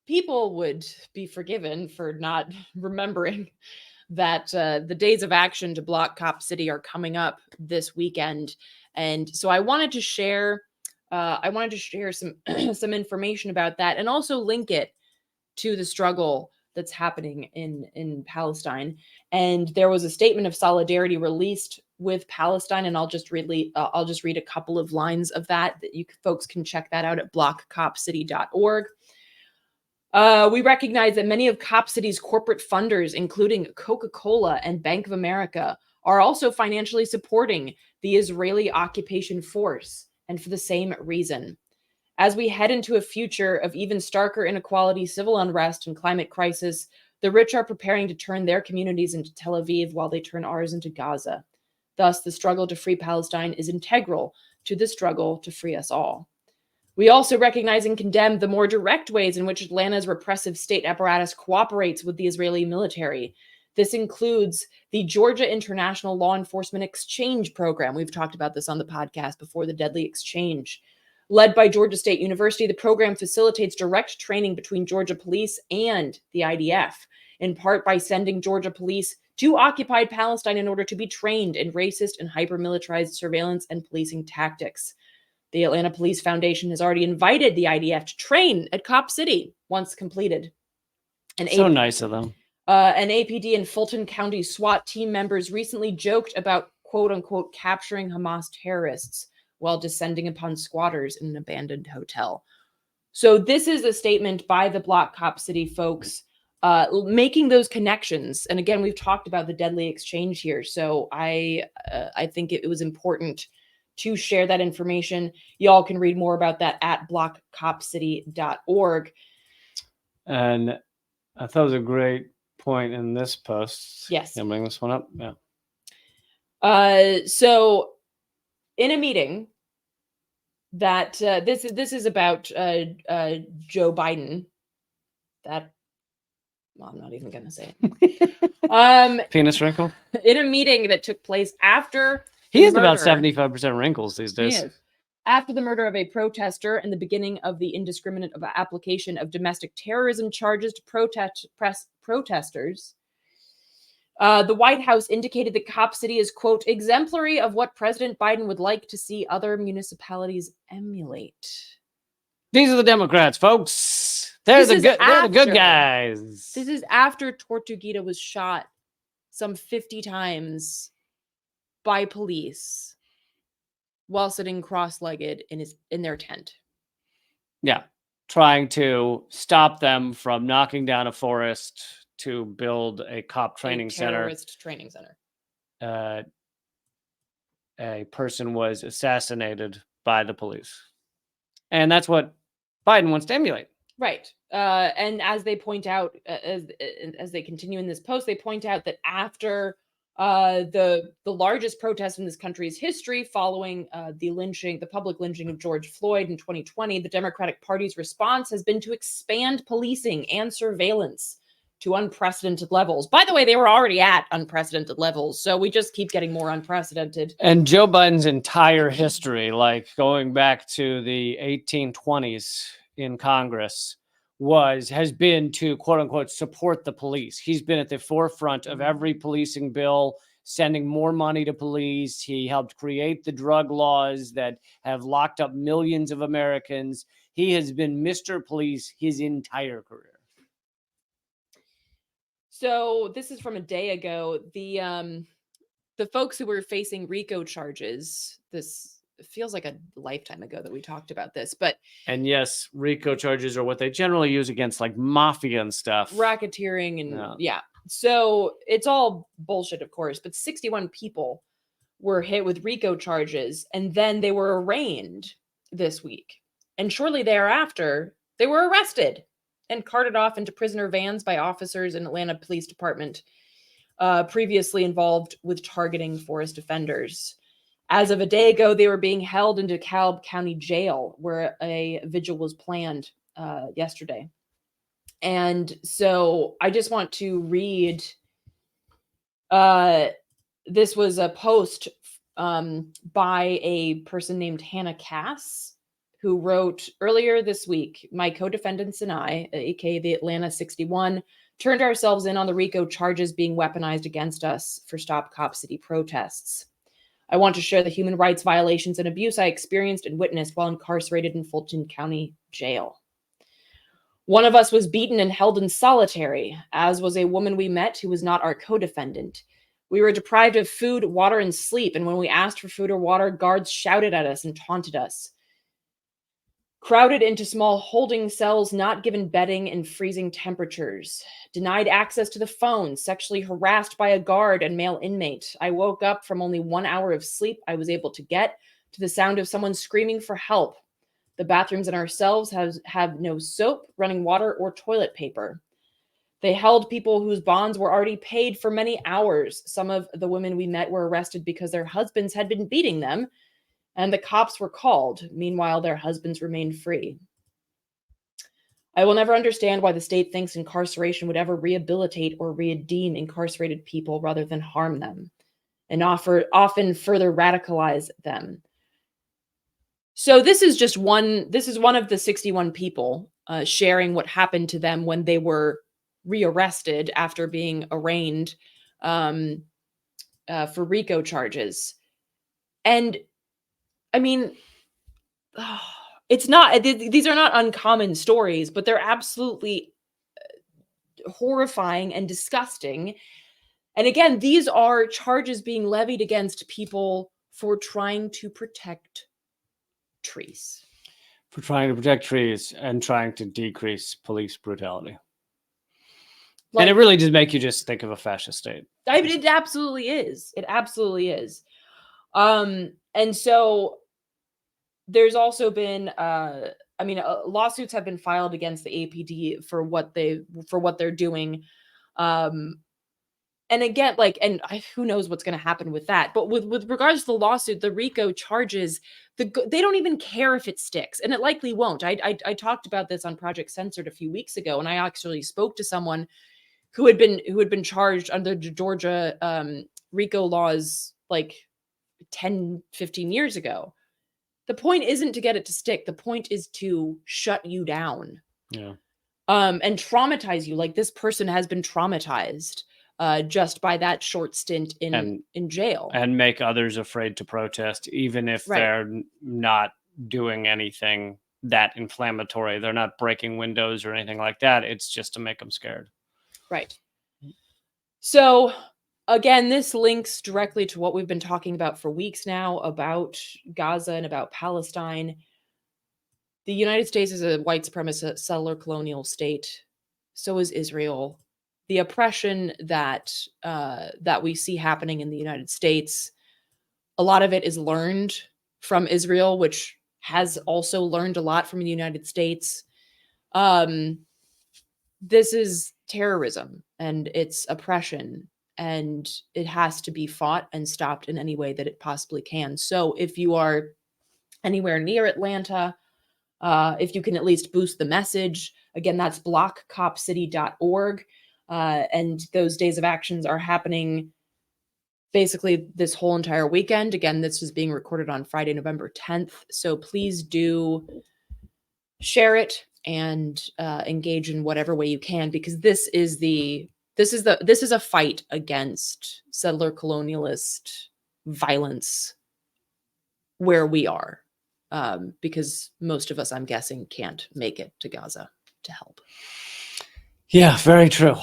people would be forgiven for not remembering that the days of action to block Cop City are coming up this weekend. And so I wanted to share some some information about that, and also link it to the struggle that's happening in Palestine. And there was a statement of solidarity released with Palestine, and I'll just read a couple of lines of that you folks can check that out at blockcopcity.org. We recognize that many of Cop City's corporate funders, including Coca-Cola and Bank of America, are also financially supporting the Israeli occupation force, and for the same reason. As we head into a future of even starker inequality, civil unrest, and climate crisis, the rich are preparing to turn their communities into Tel Aviv while they turn ours into Gaza. Thus, the struggle to free Palestine is integral to the struggle to free us all. We also recognize and condemn the more direct ways in which Atlanta's repressive state apparatus cooperates with the Israeli military. This includes the Georgia International Law Enforcement Exchange Program. We've talked about this on the podcast before, the Deadly Exchange. Led by Georgia State University, the program facilitates direct training between Georgia police and the IDF, in part by sending Georgia police to occupied Palestine in order to be trained in racist and hyper-militarized surveillance and policing tactics. The Atlanta Police Foundation has already invited the IDF to train at Cop City once completed. Nice of them. An APD and Fulton County SWAT team members recently joked about quote-unquote capturing Hamas terrorists while descending upon squatters in an abandoned hotel. So this is a statement by the Block Cop City folks making those connections. And again, we've talked about the Deadly Exchange here. So I think it was important to share that information. Y'all can read more about that at blockcopcity.org. And I thought it was a great point in this post. Yes. Can I bring this one up? Yeah. So in a meeting that this is about Joe Biden. That, well, I'm not even going to say it. Penis wrinkle? In a meeting that took place after he has about 75% wrinkles these days. He is. After the murder of a protester and the beginning of the indiscriminate application of domestic terrorism charges to protesters, the White House indicated that Cop City is, quote, exemplary of what President Biden would like to see other municipalities emulate. These are the Democrats, folks. They're the good guys. This is after Tortuguita was shot some 50 times by police while sitting cross-legged in their tent. Yeah, trying to stop them from knocking down a forest to build a cop training center. Terrorist training center. A person was assassinated by the police. And that's what Biden wants to emulate. Right. And as they point out, as they continue in this post, they point out that after the largest protest in this country's history, following the public lynching of George Floyd in 2020, the Democratic Party's response has been to expand policing and surveillance to unprecedented levels. By the way, they were already at unprecedented levels, so we just keep getting more unprecedented. And Joe Biden's entire history, like going back to the 1820s in Congress, has been to, quote unquote, support the police. He's been at the forefront of every policing bill, sending more money to police. He helped create the drug laws that have locked up millions of Americans. He has been Mr. Police his entire career. So this is from a day ago. The folks who were facing RICO charges, this feels like a lifetime ago that we talked about this, but... And yes, RICO charges are what they generally use against like mafia and stuff. Racketeering and yeah. So it's all bullshit, of course, but 61 people were hit with RICO charges, and then they were arraigned this week. And shortly thereafter, they were arrested and carted off into prisoner vans by officers in Atlanta Police Department, previously involved with targeting forest offenders. As of a day ago, they were being held into DeKalb County Jail, where a vigil was planned yesterday. And so I just want to read, this was a post by a person named Hannah Cass, who wrote earlier this week, my co-defendants and I, aka the Atlanta 61, turned ourselves in on the RICO charges being weaponized against us for Stop Cop City protests. I want to share the human rights violations and abuse I experienced and witnessed while incarcerated in Fulton County Jail. One of us was beaten and held in solitary, as was a woman we met who was not our co-defendant. We were deprived of food, water, and sleep, and when we asked for food or water, guards shouted at us and taunted us. Crowded into small holding cells, not given bedding and freezing temperatures. Denied access to the phone, sexually harassed by a guard and male inmate. I woke up from only 1 hour of sleep I was able to get to the sound of someone screaming for help. The bathrooms in our cells have no soap, running water, or toilet paper. They held people whose bonds were already paid for many hours. Some of the women we met were arrested because their husbands had been beating them, and the cops were called. Meanwhile, their husbands remained free. I will never understand why the state thinks incarceration would ever rehabilitate or redeem incarcerated people rather than harm them, and often further radicalize them. So this is just one of the 61 people sharing what happened to them when they were rearrested after being arraigned for RICO charges. And I mean, these are not uncommon stories, but they're absolutely horrifying and disgusting. And again, these are charges being levied against people for trying to protect trees. For trying to protect trees and trying to decrease police brutality. And it really does make you just think of a fascist state. I mean, it absolutely is. It absolutely is. And so there's also been, lawsuits have been filed against the APD for what they're doing. And again, who knows what's going to happen with that? But with regards to the lawsuit, the RICO charges, they don't even care if it sticks, and it likely won't. I talked about this on Project Censored a few weeks ago, and I actually spoke to someone who had been charged under the Georgia RICO laws like 10, 15 years ago. The point isn't to get it to stick. The point is to shut you down. Yeah. And traumatize you. Like, this person has been traumatized just by that short stint in jail. And make others afraid to protest, even if they're not doing anything that inflammatory. They're not breaking windows or anything like that. It's just to make them scared. Right. So, again, this links directly to what we've been talking about for weeks now about Gaza and about Palestine. The United States is a white supremacist settler colonial state. So is Israel. The oppression that we see happening in the United States, a lot of it is learned from Israel, which has also learned a lot from the United States. This is terrorism and it's oppression, and it has to be fought and stopped in any way that it possibly can. So if you are anywhere near Atlanta, if you can at least boost the message, again, that's blockcopcity.org. And those days of actions are happening basically this whole entire weekend. Again, this is being recorded on Friday, November 10th. So please do share it and engage in whatever way you can, because this is a fight against settler colonialist violence where we are, because most of us, I'm guessing, can't make it to Gaza to help. Yeah, very true.